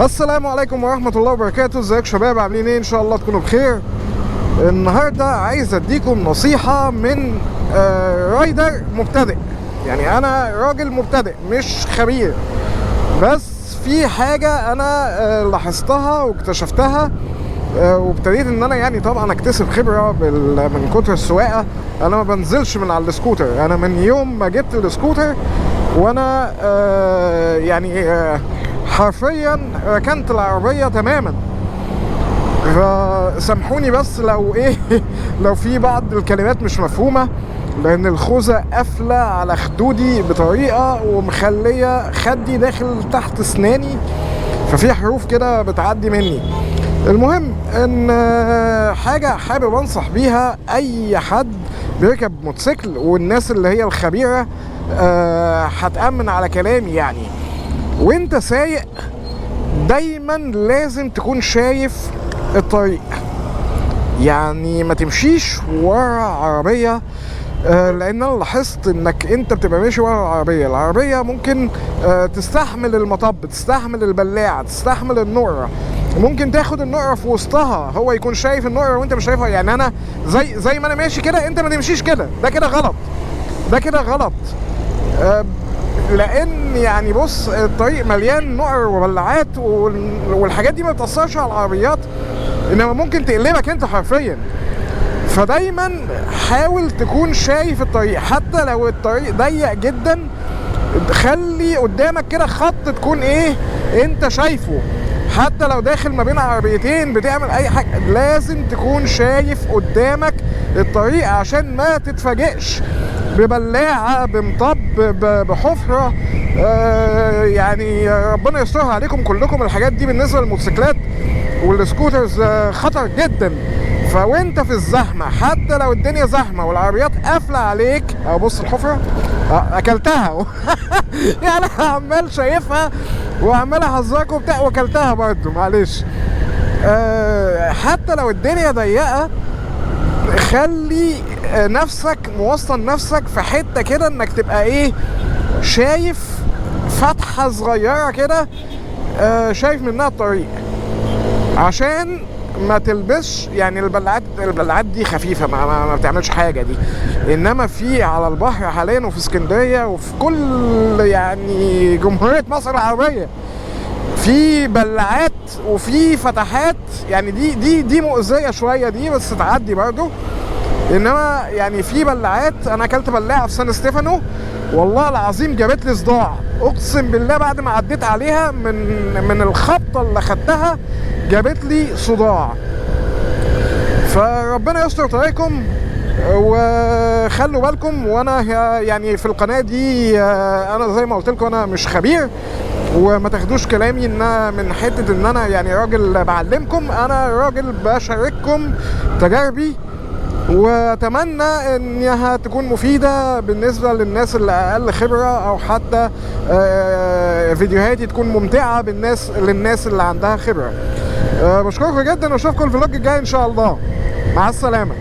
السلام عليكم ورحمة الله وبركاته. ازيك شباب؟ عاملين ايه؟ ان شاء الله تكونوا بخير. النهاردة عايز اديكم نصيحة من رايدر مبتدئ. يعني انا راجل مبتدئ مش خبير، بس في حاجة انا لاحظتها واكتشفتها وابتديت ان انا يعني طبعا اكتسب خبرة من كتر السواقة. انا ما بنزلش من على السكوتر. انا من يوم ما جبت السكوتر وانا حرفيا ركنت العربية تماما. فسامحوني بس لو في بعض الكلمات مش مفهومة، لان الخوذة قافلة على خدودي بطريقة ومخلية خدي داخل تحت اسناني، ففي حروف كده بتعدي مني. المهم ان حاجة حابب انصح بيها اي حد بيركب موتوسيكل، والناس اللي هي الخبيرة هتأمن على كلامي. يعني وانت سايق دايما لازم تكون شايف الطريق، يعني ما تمشيش ورا عربية. لان انا لاحظت انك انت بتبقى ماشي ورا العربية ممكن تستحمل المطب، تستحمل البلاعة، تستحمل النقرة، ممكن تاخد النقرة في وسطها، هو يكون شايف النقرة وانت مش شايفها. يعني انا زي ما انا ماشي كده انت ما تمشيش كده، ده كده غلط، ده كده غلط. لان يعني بص، الطريق مليان نقر وبلعات والحاجات دي ما بتأثرش على العربيات، انما ممكن تقلبك انت حرفيا. فدايما حاول تكون شايف الطريق، حتى لو الطريق ضيق جدا خلي قدامك كده خط تكون انت شايفه. حتى لو داخل ما بين عربيتين بتعمل اي حاجة لازم تكون شايف قدامك الطريق، عشان ما تتفاجئش ببلاعة، بمطب، بحفرة. يعني ربنا يسترها عليكم كلكم. الحاجات دي بالنسبة للموتوسيكلات والسكوترز خطر جدا. فوانت في الزحمة، حتى لو الدنيا زحمة والعربيات قافلة عليك، او بص الحفرة اكلتها يعني عمال شايفها وعمال احذرك وبتاع واكلتها برضو، معلش. حتى لو الدنيا ضيقة خلي نفسك موصل نفسك في حتة كده انك تبقى شايف فتحة صغيرة كده، شايف منها الطريق، عشان ما تلبسش. يعني البلعات دي خفيفة، ما بتعملش حاجة دي. انما في على البحر حاليا وفي اسكندرية وفي كل يعني جمهورية مصر العربية في بلعات وفي فتحات. يعني دي مؤذية شوية دي، بس تعدي برضو. انما يعني في بلعات، انا اكلت بلاعة في سان ستيفانو والله العظيم جابت لي صداع، اقسم بالله. بعد ما عديت عليها من الخبطة اللي خدتها جابت لي صداع. فربنا يستر طريقكم وخلوا بالكم. وانا يعني في القناة دي انا زي ما قلت لكم انا مش خبير، وما تاخدوش كلامي ان من حتة ان انا يعني راجل بعلمكم. انا راجل بشارككم تجاربي، واتمنى انها تكون مفيدة بالنسبة للناس اللي اقل خبرة، او حتى فيديوهاتي تكون ممتعة للناس اللي عندها خبرة. بشكركم جدا واشوفكم الفلوج الجاي ان شاء الله. مع السلامة.